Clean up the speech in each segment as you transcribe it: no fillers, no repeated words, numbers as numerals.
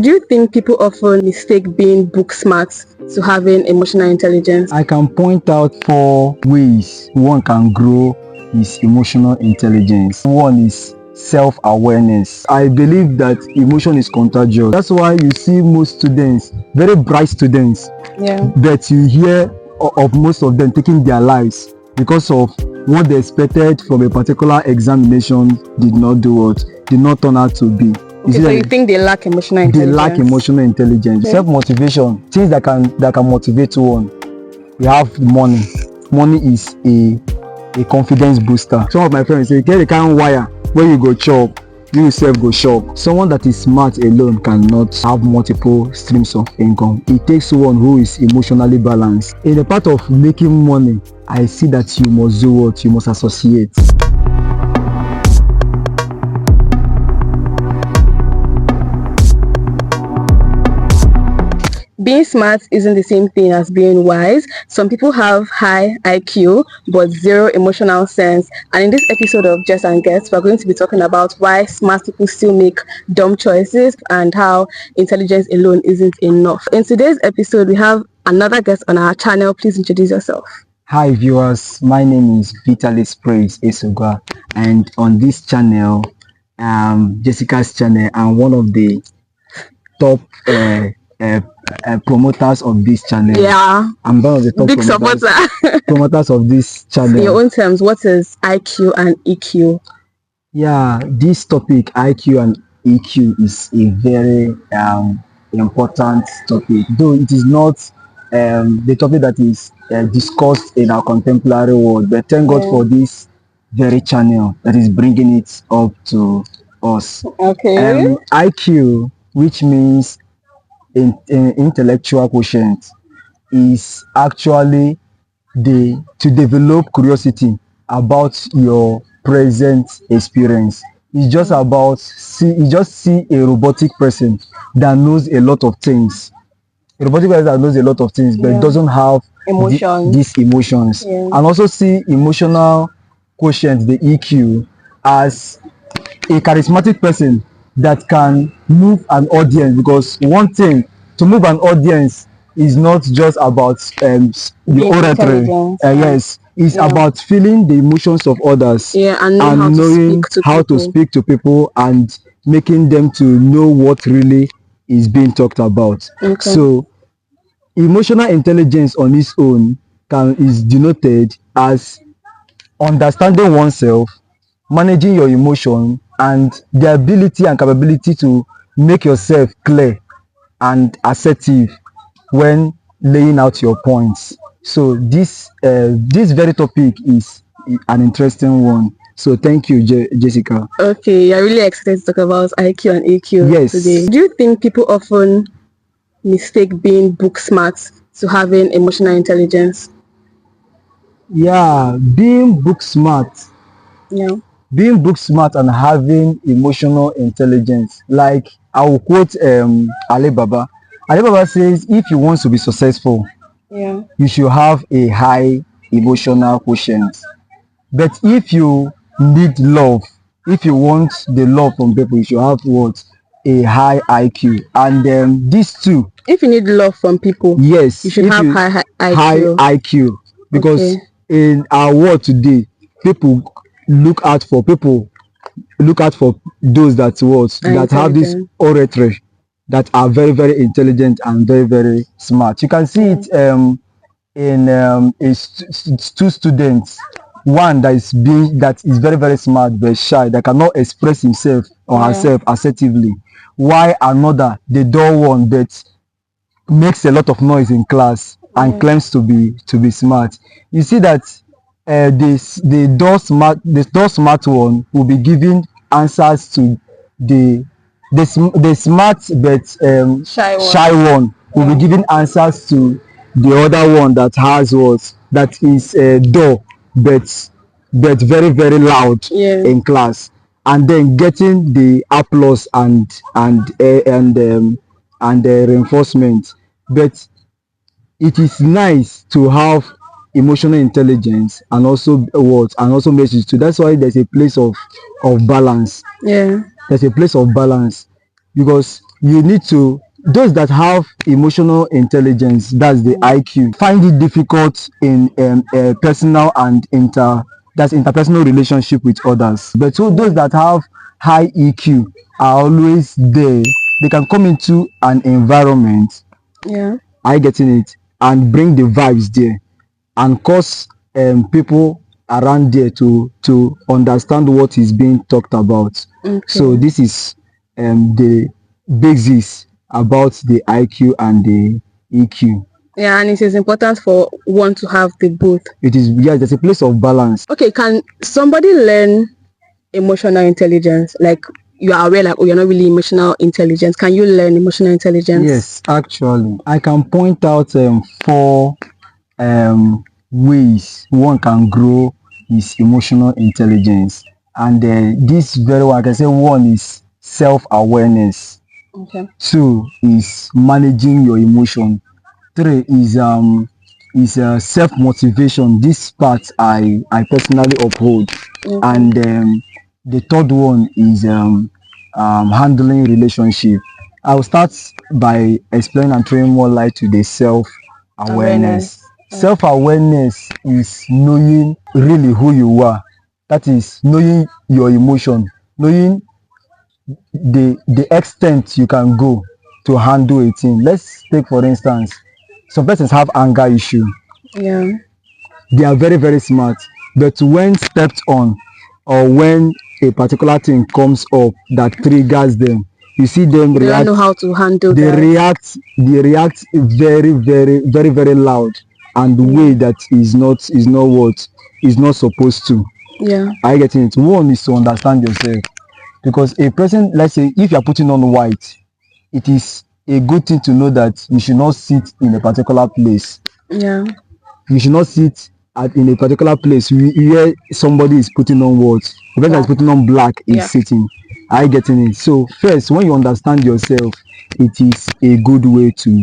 Do you think people often mistake being book smart to having emotional intelligence? I can point out 4 ways one can grow his emotional intelligence. One is self-awareness. I believe that emotion is contagious. That's why you see most students, very bright students, that you hear of most of them taking their lives because of what they expected from a particular examination did not turn out to be. Okay, so you think they lack emotional intelligence? They lack emotional intelligence. Okay. Self-motivation, things that can motivate one. We have money. Money is a confidence booster. Some of my friends say, get the kind of wire where you go chop, you yourself go shop. Someone that is smart alone cannot have multiple streams of income. It takes one who is emotionally balanced. In the part of making money, I see that you must do what? You must associate. Being smart isn't the same thing as being wise. Some people have high IQ but zero emotional sense. And in this episode of Jess and Guests, we're going to be talking about why smart people still make dumb choices and how intelligence alone isn't enough. In today's episode, we have another guest on our channel. Please introduce yourself. Hi viewers, my name is Vitalis Praise Esuga, and on this channel, Jessica's channel, I'm one of the top promoters of this channel. Yeah, I'm one of the top big promoters of this channel. In your own terms, what is IQ and EQ? Yeah, this topic, IQ and EQ, is a very important topic, though it is not the topic that is discussed in our contemporary world, but thank God for this very channel that is bringing it up to us. Okay. IQ, which means in intellectual quotient, is actually to develop curiosity about your present experience. It's just about see a robotic person that knows a lot of things. A robotic person that knows a lot of things but doesn't have these emotions. And also see emotional quotient, the EQ, as a charismatic person that can move an audience, because one thing to move an audience is not just about the oratory. Yes, it's about feeling the emotions of others, and knowing how to speak to people and making them to know what really is being talked about. So emotional intelligence on its own is denoted as understanding oneself, managing your emotion, and the ability and capability to make yourself clear and assertive when laying out your points. So this very topic is an interesting one. So thank you, Jessica. Okay, I'm really excited to talk about IQ and EQ today. Do you think people often mistake being book smart to having emotional intelligence? Yeah, being book smart. Being book smart and having emotional intelligence. Like I will quote Alibaba. Alibaba says, if you want to be successful, you should have a high emotional quotient. But if you need love, if you want the love from people, you should have what? A high IQ. And these two. If you need love from people, yes, you should have high IQ. High IQ. Because in our world today, people look out for those that have this oratory, that are very, very intelligent and very, very smart. You can see it in two students. One that is very, very smart but shy, that cannot express himself or herself assertively, while another, the dull one, that makes a lot of noise in class and claims to be smart. You see that the dull smart one will be giving answers to the smart but shy one will be giving answers to the other one that has that is dull but very, very loud in class, and then getting the applause and reinforcement. But it is nice to have emotional intelligence and also message too. That's why there's a place of balance. There's a place of balance, because you need to, those that have emotional intelligence, that's the IQ, find it difficult in personal and interpersonal relationship with others. But so those that have high EQ are always there. They can come into an environment, Yeah. I getting it, and bring the vibes there and cause people around there to understand what is being talked about. Okay. So this is the basis about the IQ and the EQ. Yeah, and it is important for one to have the both. It is, yeah, there's a place of balance. Okay, can somebody learn emotional intelligence? Like, you are aware, like, oh, you're not really emotional intelligence. Can you learn emotional intelligence? Yes, actually, I can point out 4 ways one can grow his emotional intelligence, and this very one I can say, one is self-awareness. Okay. 2 is managing your emotion. 3 is self-motivation. This part I personally uphold. Okay. And the third one is handling relationship. I'll start by explaining and throwing more light to the self-awareness. Self-awareness is knowing really who you are. That is knowing your emotion, knowing the extent you can go to handle a thing. Let's take for instance, some persons have anger issue. Yeah. They are very, very smart, but when stepped on, or when a particular thing comes up that triggers them, you see them They react. don't know how to handle They that. react very, very, very, very loud, and the way that is not what is not supposed to. Yeah. I getting it. One is to understand yourself, because a person, let's say if you are putting on white, it is a good thing to know that you should not sit in a particular place. Yeah. You should not sit in a particular place where somebody is putting on what the person is putting on black is sitting. Are you getting it? So first, when you understand yourself, it is a good way to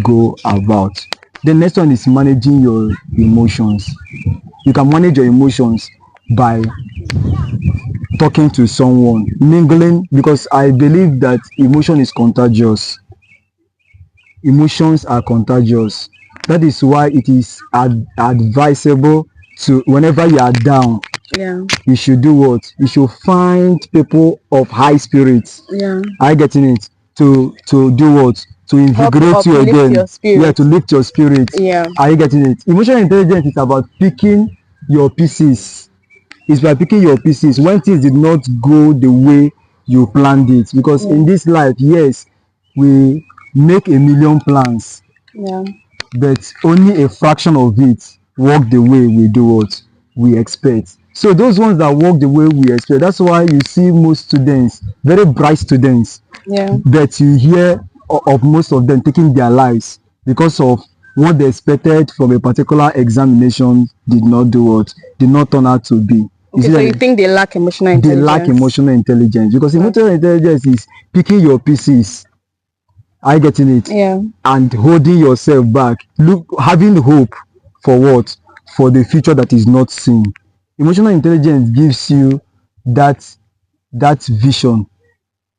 go about. The next one is managing your emotions. You can manage your emotions by talking to someone, mingling, because I believe that emotion is contagious. Emotions are contagious. That is why it is advisable to, whenever you are down, you should do what? You should find people of high spirits. Are you getting it? To do what? To invigorate you again. To lift your spirit. Are you getting it? Emotional intelligence is about picking your pieces. It's by picking your pieces when things did not go the way you planned it. Because in this life, yes, we make a million plans, but only a fraction of it work the way we do what we expect. So those ones that work the way we expect, that's why you see most students, very bright students, but you hear of most of them taking their lives because of what they expected from a particular examination did not do what did not turn out to be. Okay, so you think they lack emotional intelligence? They lack emotional intelligence, because emotional intelligence is picking your pieces. Are you getting it? And holding yourself back, having hope for what? For the future that is not seen. Emotional intelligence gives you that vision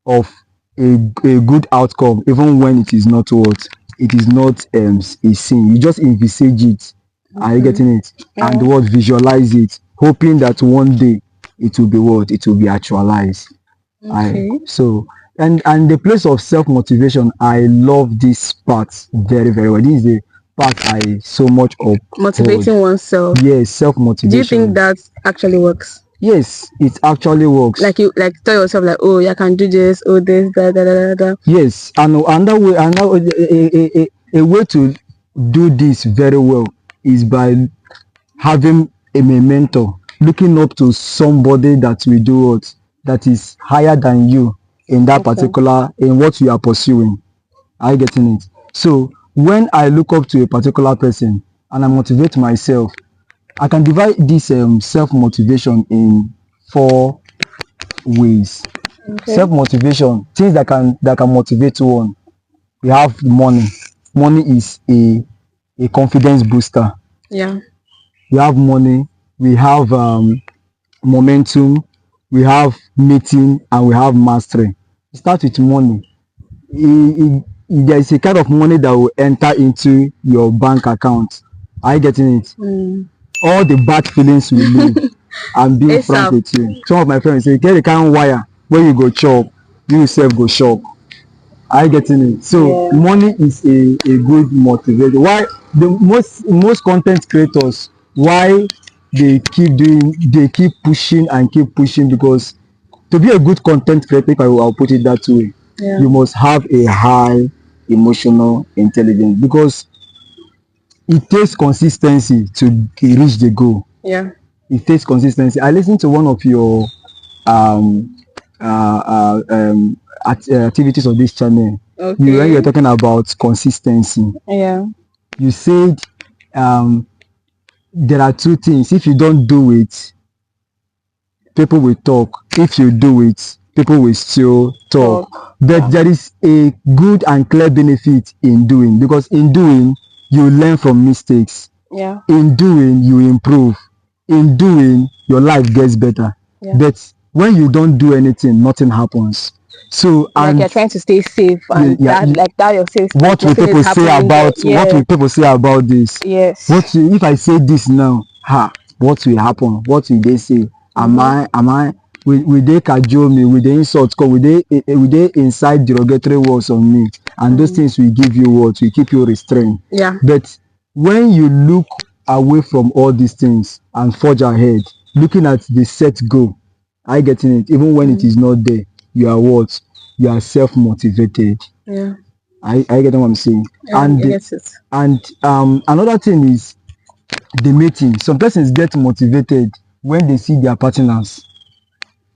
of a good outcome, even when it is not what? It is not a sin. You just envisage it. Are you getting it? And what? Visualize it, hoping that one day it will be what? It will be actualized. So and the place of self-motivation, I love this part very, very well. This is the part I so much of motivating oneself. Yes, self-motivation. Do you think that actually works? Yes, it actually works. Like you tell yourself like, oh, I can do this, oh this, da. Yes, and another way, a way to do this very well is by having a mentor, looking up to somebody that will do what, that is higher than you in that particular, in what you are pursuing. Are you getting it? So when I look up to a particular person and I motivate myself, I can divide this self-motivation in 4 ways. Self-motivation, things that can motivate one. We have money. Money is a confidence booster. We have money, we have momentum, we have meeting, and we have mastery. Start with money. there is a kind of money that will enter into your bank account. Are you getting it? All the bad feelings will leave. I'm being frank with you. Some of my friends say, get a kind of wire where you go chop, you yourself go shop. Are you getting it? So money is a good motivator. Why the most content creators, why they keep pushing and keep pushing, because to be a good content creator, if I'll put it that way, you must have a high emotional intelligence, because it takes consistency to reach the goal. It takes consistency. I listened to one of your um activities of this channel. When you're talking about consistency, you said there are two things. If you don't do it, people will talk. If you do it, people will still talk. But there is a good and clear benefit in doing, because in doing you learn from mistakes. In doing you improve. In doing your life gets better. But when you don't do anything, nothing happens. So like you're trying to stay safe, and that your safe. What will people say about what will people say about this? If I say this now? What will happen? What will they say? Am I will they cajole me? Will they insult? Will they incite derogatory words on me? And those things will give you what? Will keep you restrained. But when you look away from all these things and forge ahead, looking at the set goal, I getting it. Even when it is not there, you are what? You are self-motivated. I get what I'm saying. And another thing is the meeting. Some persons get motivated when they see their partners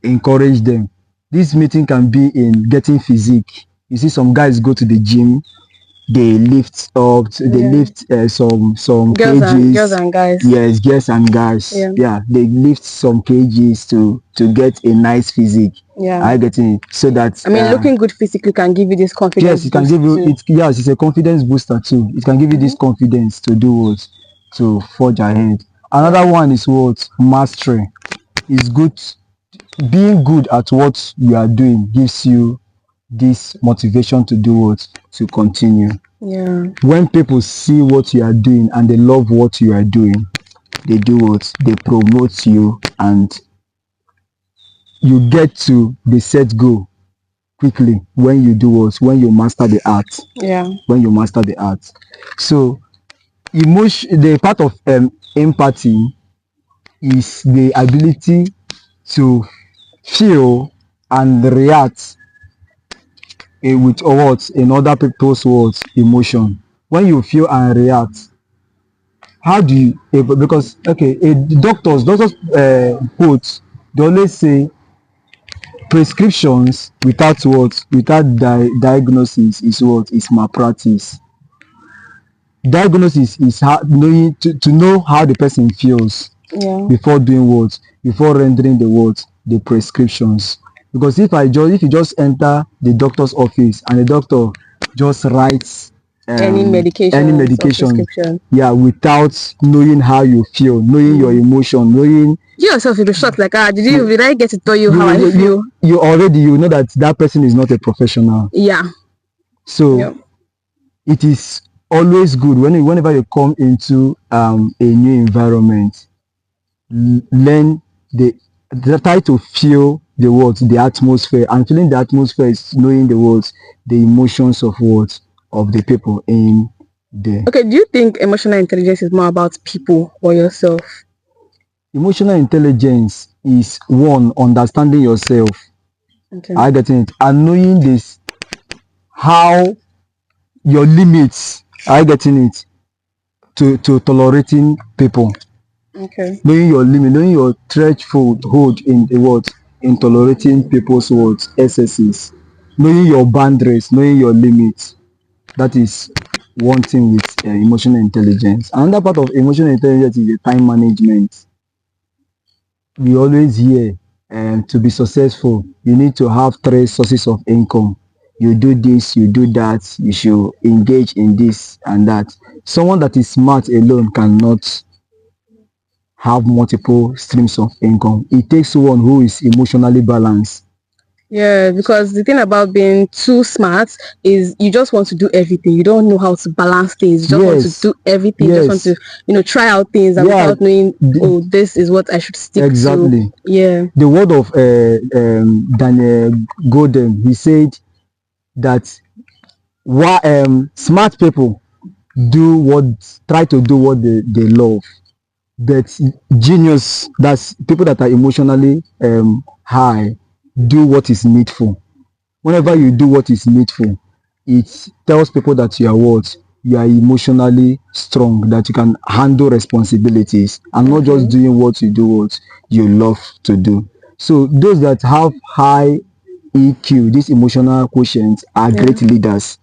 encourage them. This meeting can be in getting physique. You see some guys go to the gym, they lift up, they lift some kgs. Girls and guys. Yes, girls and guys. They lift some kgs to get a nice physique. I get it. So that looking good physically can give you this confidence. Yes, it can give you it. Yes, it's a confidence booster too. It can give you this confidence to do what, to forge ahead. Another one is what, mastery. It's good. Being good at what you are doing gives you this motivation to do what, to continue. When people see what you are doing and they love what you are doing, they do what, they promote you, and you get to the set goal quickly when you do what, when you master the art. When you master the art. So the part of empathy is the ability to feel and react with what, in other people's words, emotion. When you feel and react, how do you, because doctors quotes, they always say prescriptions without what, without diagnosis is what, is malpractice. Diagnosis is how knowing to know how the person feels before doing what, before rendering the prescriptions. Because if you just enter the doctor's office and the doctor just writes any medication, without knowing how you feel, knowing your emotion, knowing you yourself, you'll be shocked, like, did I get to tell you how I feel? You already, you know that person is not a professional. So it is always good whenever you come into a new environment, learn try to feel the words, the atmosphere, and feeling the atmosphere is knowing the words, the emotions of words of the people in there. Okay, do you think emotional intelligence is more about people or yourself? Emotional intelligence is one, understanding yourself. I get it, and knowing this, how your limits. I getting it, to tolerating people. Knowing your limit, knowing your threshold in the words, in tolerating people's words, excesses. Knowing your boundaries, knowing your limits. That is one thing with emotional intelligence. Another part of emotional intelligence is the time management. We always hear, to be successful, you need to have 3 sources of income. You do this, you do that, you should engage in this and that. Someone that is smart alone cannot have multiple streams of income. It takes one who is emotionally balanced. Yeah, because the thing about being too smart is you just want to do everything. You don't know how to balance things. You just want to do everything. You just want to, try out things and without knowing, oh, this is what I should stick to. Yeah. The word of Daniel Golden, he said that smart people try to do what they love, but genius, that's people that are emotionally high, do what is needful. Whenever you do what is needful, it tells people that you are emotionally strong, that you can handle responsibilities and not just doing what you love to do. So those that have high EQ, these emotional quotients, are great leaders.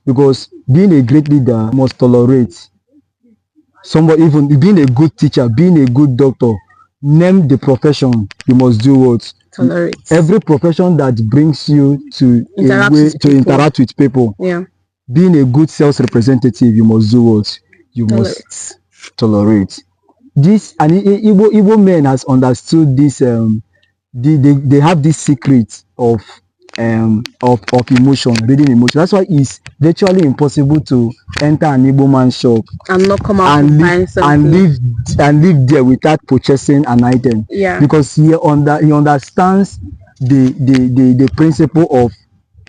Because being a great leader must tolerate somebody. Even being a good teacher, being a good doctor, name the profession, you must do what? Tolerate. Every profession that brings you to interact with people. Yeah. Being a good sales representative, you must do what? You must tolerate. This, and Igbo men has understood this. They have this secret of emotion, reading emotion. That's why it's virtually impossible to enter an Igbo man's shop and not come out and find something and live there without purchasing an item. Yeah. Because he understands the principle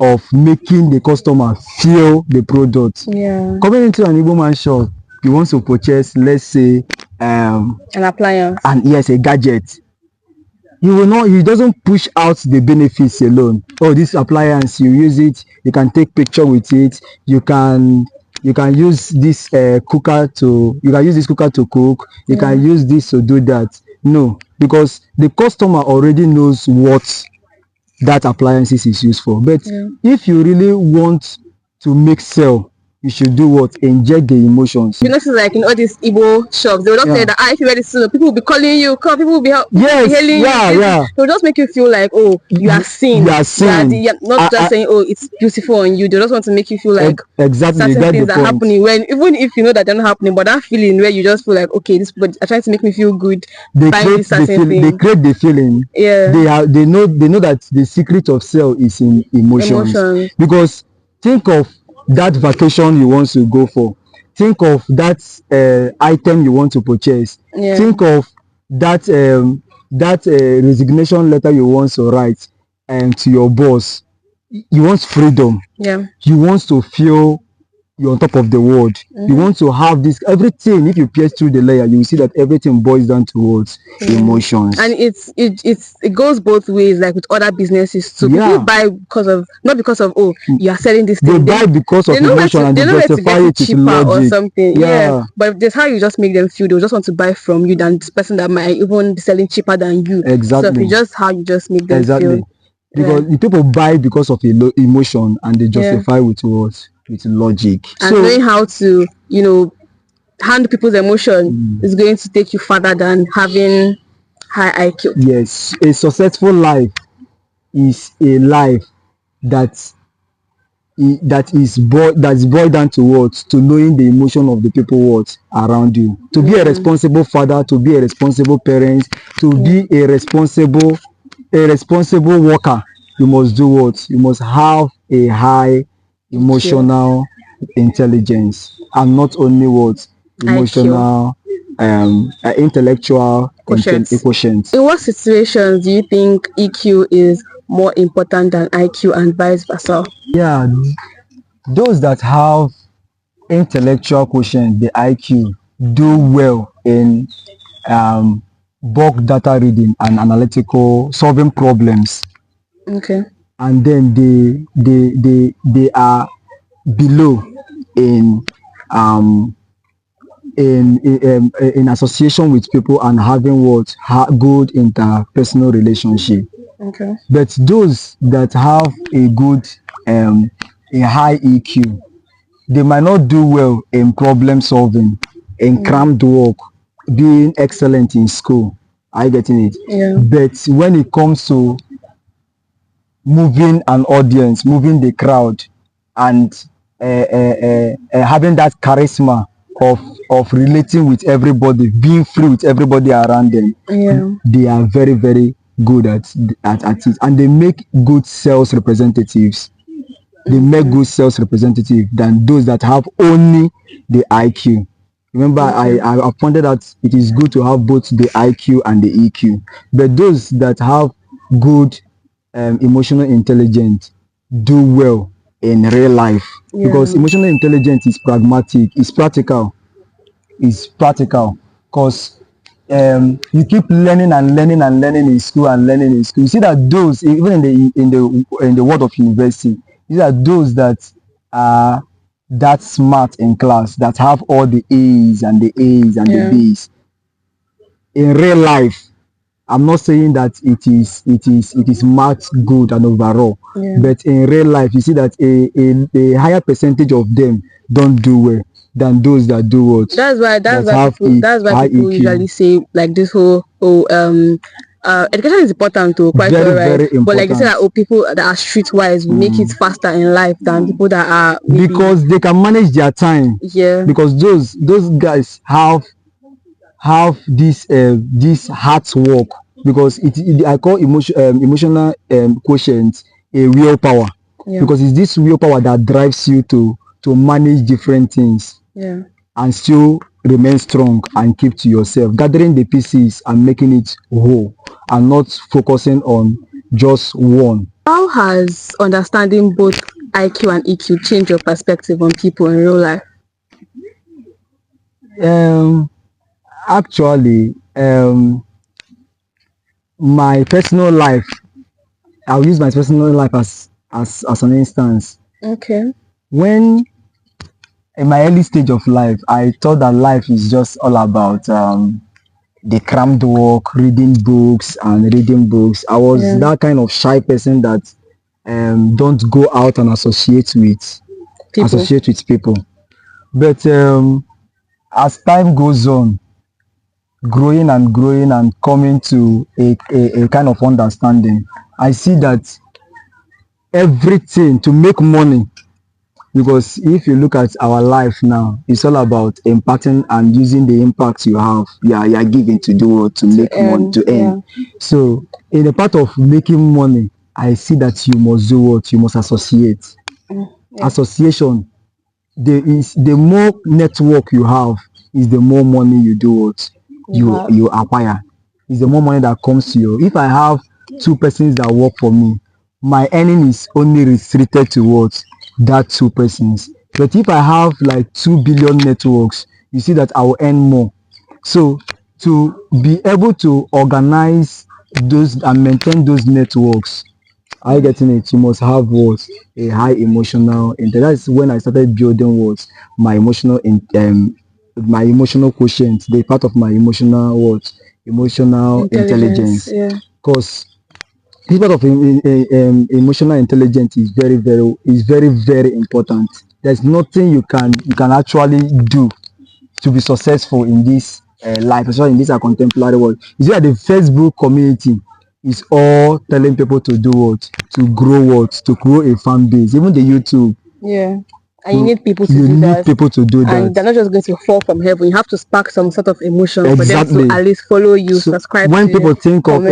of making the customer feel the product. Yeah. Coming into an Igbo man's shop, you want to purchase, let's say, an appliance, and yes, a gadget. He doesn't push out the benefits alone. Oh, this appliance, you use it, you can take picture with it, you can use this cooker to cook, you can use this to do that. No, because the customer already knows what that appliances is used for. But if you really want to make sale, you should do what? Inject the emotions. You notice, like in all these Igbo shops, they will not say that if you ready soon, people will be calling you, people will be hailing you. They will just make you feel like, oh, you are seen. You're not just saying, oh, it's beautiful on you. They just want to make you feel like certain things are happening, when even if you know that they're not happening, but that feeling where you just feel like, okay, this people are trying to make me feel good. They create the feeling. Yeah. They know that the secret of sale is in emotions. Because think of that vacation you want to go for. Think of that item you want to purchase. Think of that resignation letter you want to write to your boss. You want freedom. Yeah. You want to feel you're on top of the world. You want to have this everything. If you pierce through the layer, you will see that everything boils down towards emotions. And it goes both ways, like with other businesses too. People buy not because of you are selling this thing. They buy because of emotion, and they justify it with logic or something. Yeah. But that's how you just make them feel. They'll just want to buy from you than this person that might even be selling cheaper than you. Exactly. So it's just how you just make them feel. Because the people buy because of emotion, and they justify with what? With logic. And knowing how to, handle people's emotion is going to take you further than having high IQ. Yes, a successful life is a life that's boiled down to what? To knowing the emotion of the people around you. To be a responsible father, to be a responsible parent, to be a responsible worker, you must do what? You must have a high emotional intelligence, and not only what? Emotional intellectual quotient. In what situations do you think EQ is more important than IQ and vice versa? Yeah, those that have intellectual quotient, the IQ, do well in bulk data reading and analytical solving problems. Okay. And then they are below in association with people and having good interpersonal relationship. Okay. But those that have a high EQ, they might not do well in problem solving, in crammed work, being excellent in school. Are you getting it? Yeah. But when it comes to moving an audience, moving the crowd, and having that charisma of relating with everybody, being free with everybody around them, they are very, very good at it, and they make good sales representatives. They make good sales representative than those that have only the IQ. Remember, I pointed out it is good to have both the IQ and the EQ, but those that have good emotional intelligence do well in real life, because emotional intelligence is pragmatic, is practical, because you keep learning and learning and learning in school and learning in school. You see that those, even in the world of university, these are those that are that smart in class, that have all the A's and the A's and the B's. In real life, I'm not saying that it is marked good and overall, but in real life, you see that a higher percentage of them don't do well than those that do what. That's why people usually say like this whole education is important to quite Very, alright. very But like they say important. that people that are streetwise will make it faster in life than people that are maybe, Because they can manage their time. Because those guys have this hard work, because I call emotional quotient a willpower, because it's this willpower that drives you to manage different things and still remain strong and keep to yourself, gathering the pieces and making it whole, and not focusing on just one. How has understanding both IQ and EQ changed your perspective on people in real life? Actually, my personal life, I'll use my personal life as an instance. Okay. When in my early stage of life, I thought that life is just all about the crammed work, reading books and reading books. I was that kind of shy person that don't go out and associate with people. But as time goes on, growing and coming to a kind of understanding, I see that everything to make money, because if you look at our life now, it's all about impacting and using the impact you have, you are giving to do, to make money, to earn. So in the part of making money, I see that you must do what? You must associate. Association, the more network you have, is the more money you do what? You acquire. Is the more money that comes to you. If I have two persons that work for me, my earning is only restricted to what? That two persons. But if I have like 2 billion networks, you see that I will earn more. So to be able to organize those and maintain those networks, are you getting it? You must have what? A high emotional intelligence. That's when I started building what? My my emotional quotient, the part of my emotional what? Emotional intelligence. Because this part of emotional intelligence is very important. There's nothing you can actually do to be successful in this life, especially in this contemporary world. You see that the Facebook community is all telling people to do what? To grow a fan base. Even the YouTube. And you need people to do that. And they're not just going to fall from heaven. You have to spark some sort of emotion for them to at least follow you, subscribe when to you. When people think of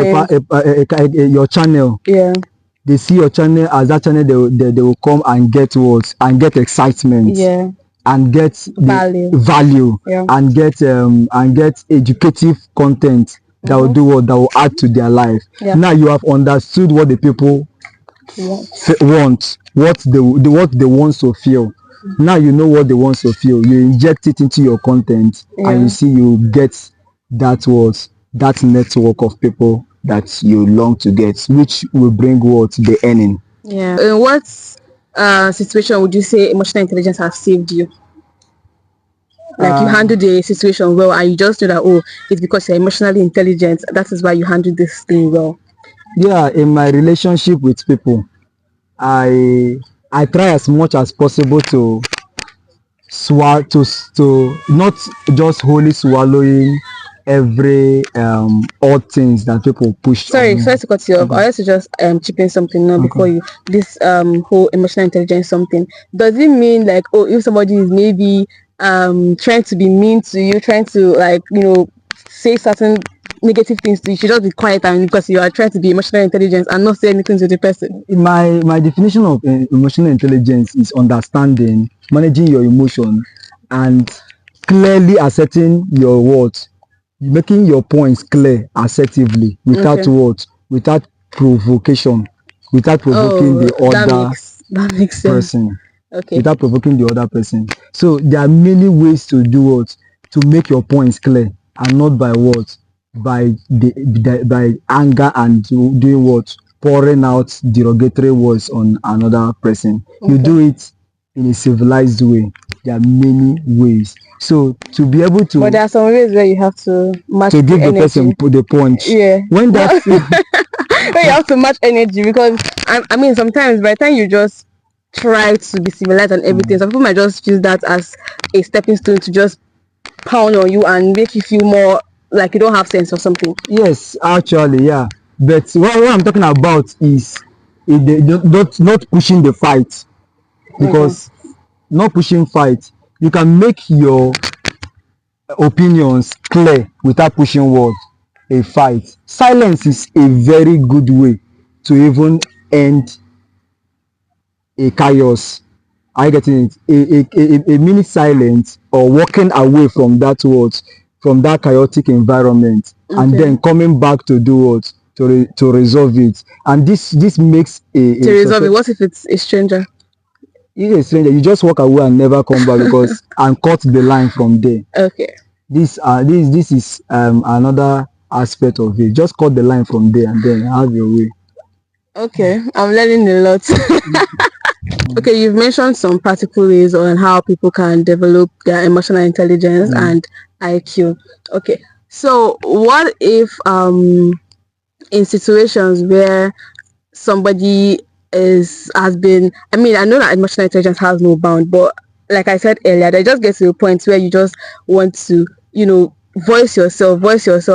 your channel, they see your channel as that channel, they will come and get what? And get excitement. And get value and get educative content that will do what? That will add to their life. Now you have understood what the people want, what they want to feel. Now you know what they want to feel. You inject it into your content, and you see you get that network of people that you long to get, which will bring what? The earning. In what situation would you say emotional intelligence has saved you? Like you handled the situation well, and you just know that it's because you're emotionally intelligent. That is why you handle this thing well. Yeah, in my relationship with people, I try as much as possible to not just wholly swallowing every odd things that people push. Sorry to cut you off. I want to just chip in something now before you. This whole emotional intelligence something. Does it mean like if somebody is maybe trying to be mean to you, trying to like say certain negative things to you. You should just be quiet, and because you are trying to be emotional intelligence and not say anything to the person. My definition of emotional intelligence is understanding, managing your emotion, and clearly asserting your words, making your points clear assertively without words, without provocation, without provoking the other that makes sense. person. Without provoking the other person. So there are many ways to do what, to make your points clear, and not by words, by by anger and doing what, pouring out derogatory words on another person. You do it in a civilized way. There are many ways. So to be able to, but there are some ways where you have to match to give the energy. person the punch. Yeah. When that where you have to match energy, because I mean sometimes by the time you just try to be civilized and everything, some people might just use that as a stepping stone to just pound on you and make you feel more like you don't have sense or something. Yes, actually, yeah. But what I'm talking about is not pushing the fight, because not pushing fight, you can make your opinions clear without pushing words. A fight, silence is a very good way to even end a chaos. Are you getting it? A minute silence, or walking away from that words, from that chaotic environment, and then coming back to do what, to resolve it. And this makes to resolve it. What if it's a stranger? If a stranger, you just walk away and never come back, because and cut the line from there. This is another aspect of it. Just cut the line from there and then have your way. I'm learning a lot. Okay, you've mentioned some practical ways on how people can develop their emotional intelligence and IQ. Okay, so what if in situations where somebody has been, I mean, I know that emotional intelligence has no bound, but like I said earlier, they just get to a point where you just want to, voice yourself,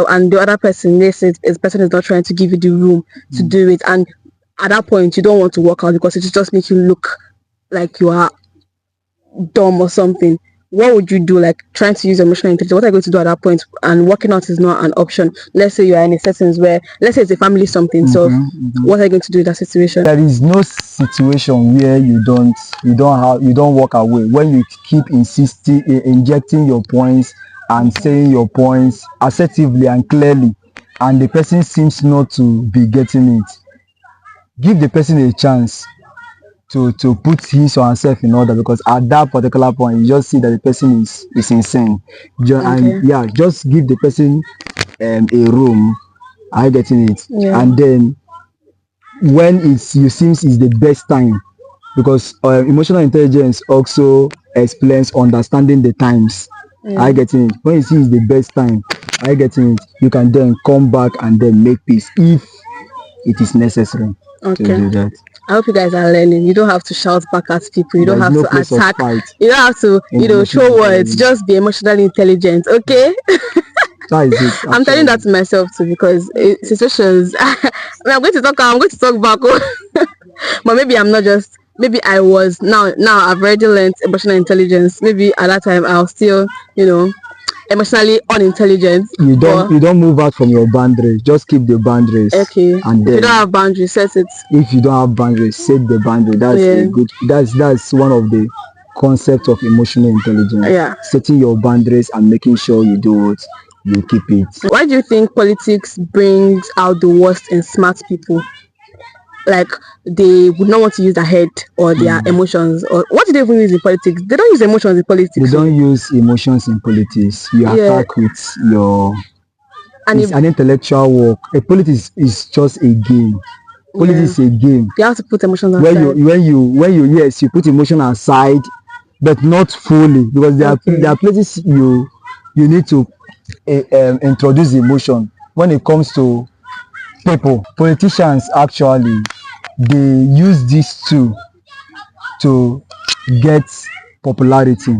and the other person, this person is not trying to give you the room to do it, and at that point you don't want to walk out because it just makes you look like you are dumb or something. What would you do? Like trying to use emotional intelligence, what are you going to do at that point? And working out is not an option. Let's say you are in a settings where, let's say it's a family something, so what are you going to do in that situation? There is no situation where you don't walk away when you keep injecting your points and saying your points assertively and clearly, and the person seems not to be getting it. Give the person a chance to put his or herself in order, because at that particular point you just see that the person is insane. And just give the person a room. Are you getting it? And then when you seems is the best time, because emotional intelligence also explains understanding the times. Are you getting it? When you see it's the best time, are you getting it? You can then come back and then make peace if it is necessary to do that. I hope you guys are learning. You don't have to shout back at people. You don't have to attack. You don't have to, throw words. Just be emotionally intelligent, okay? That is it. I'm telling that to myself too, because situations. I'm going to talk back, but maybe I'm not just. Maybe I was now. I've already learned emotional intelligence. Maybe at that time I'll still, emotionally unintelligent. You don't move out from your boundaries. Just keep the boundaries. Okay. And if you don't have boundaries, set it. If you don't have boundaries, set the boundary. That's a good. That's one of the concepts of emotional intelligence. Setting your boundaries and making sure you do it. You keep it. Why do you think politics brings out the worst in smart people? Like they would not want to use their head or their emotions, or what do they even use in politics? They don't use emotions in politics. They don't use emotions in politics. You attack with your. It's an intellectual work. A politics is just a game. Politics is a game. You have to put emotions aside. When you put emotion aside, but not fully, because there are places you need to introduce emotion. When it comes to people, politicians actually, they use these two to get popularity.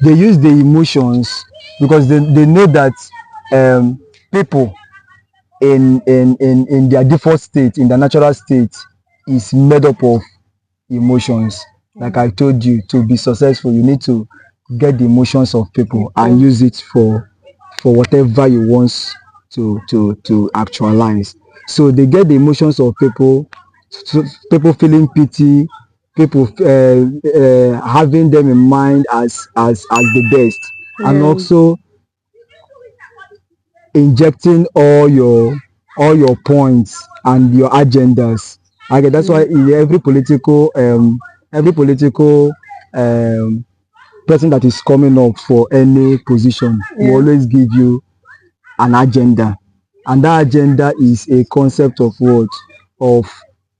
They use the emotions because they know that people in their default state, in their natural state, is made up of emotions. Like I told you, to be successful, you need to get the emotions of people and use it for for whatever you want to actualize. So they get the emotions of people, people feeling pity, people having them in mind as the best, and also injecting all your points and your agendas. Okay, that's why in every political person that is coming up for any position will always give you an agenda, and that agenda is a concept of what, of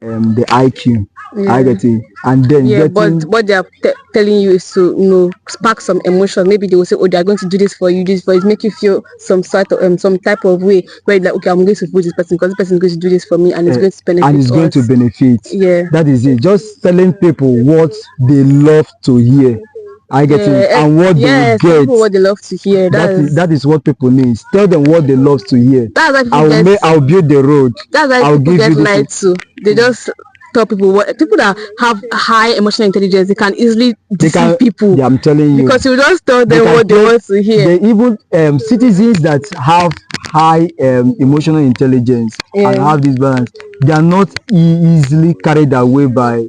the IQ. I get it. And then but what they are telling you is to spark some emotion. Maybe they will say, oh, they are going to do this for you, make you feel some sort of some type of way where you're like, okay, I'm going to vote this person because this person is going to do this for me and it's going to benefit and it's going to benefit. That is it. Just telling people what they love to hear. I get it. And what they get. What they love to hear. That is what people need. Tell them what they love to hear. That's why I'll build the road. That's why I'll people give get you lied to. They just tell people people that have high emotional intelligence, they can easily deceive people. Yeah, I'm telling you. Because you just tell them what they want to hear. They even citizens that have high emotional intelligence and have this balance, they are not easily carried away by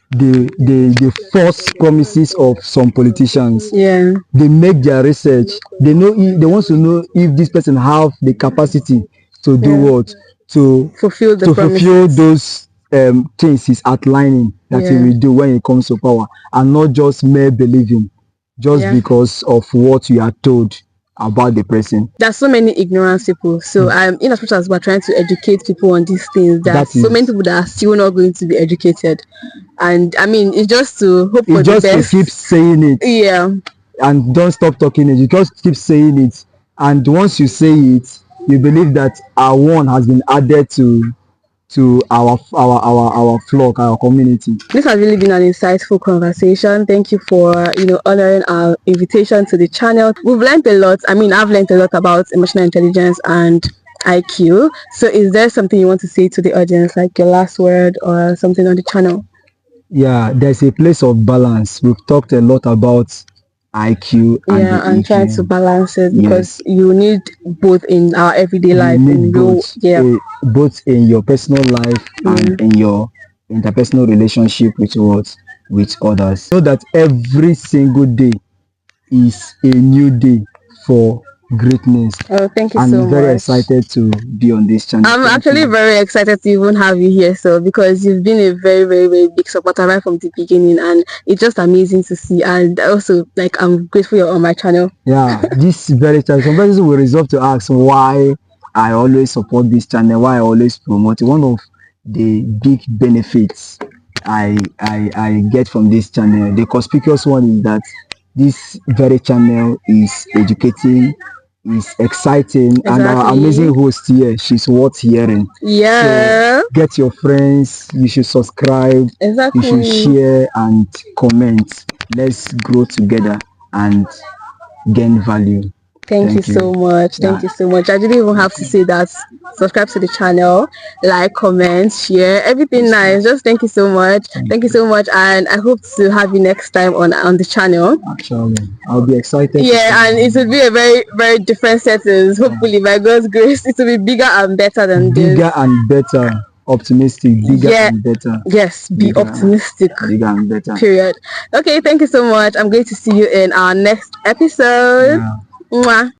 the false promises of some politicians. They make their research. They want to know if this person have the capacity to do what, to fulfill those things he's outlining that he will do when he comes to power, and not just mere believing just because of what you are told about the person. There's so many ignorant people. So in as much as we're trying to educate people on these things, there are so many people that are still not going to be educated. And I mean, it's just to hope for the best. To keep saying it. Yeah. And don't stop talking it. You just keep saying it. And once you say it, you believe that our one has been added to our flock, our community. This has really been an insightful conversation. Thank you for honoring our invitation to the channel. We've learned a lot. I mean, I've learned a lot about emotional intelligence and IQ. So is there something you want to say to the audience, like your last word or something on the channel? Yeah, there's a place of balance. We've talked a lot about IQ and trying to balance it, because you need both in our everyday life. Both in your personal life and in your interpersonal relationship with others. Know that every single day is a new day for greatness. Oh, thank you so much. I'm very excited to be on this channel. I'm actually very excited to even have you here, so because you've been a very, very, very big supporter right from the beginning, and it's just amazing to see. And also, like, I'm grateful you're on my channel. Yeah, this very time some persons will resolve to ask why I always support this channel, why I always promote it. One of the big benefits I get from this channel, the conspicuous one, is that this very channel is educating, is exciting, and our amazing host here, she's worth hearing. So get your friends, you should subscribe, you should share and comment. Let's grow together and gain value. Thank you so much. Thank you so much. I didn't even have to say that. Subscribe to the channel, like, comment, share, everything nice. Just thank you so much. Thank you so much, and I hope to have you next time on the channel. Actually, I'll be excited. Yeah, and it will be a very, very different settings. Hopefully, by God's grace, it will be bigger and better than this. Bigger and better. Optimistic. Bigger and better. Yes, be optimistic. Bigger and better. Period. Okay, thank you so much. I'm going to see you in our next episode. Mwah.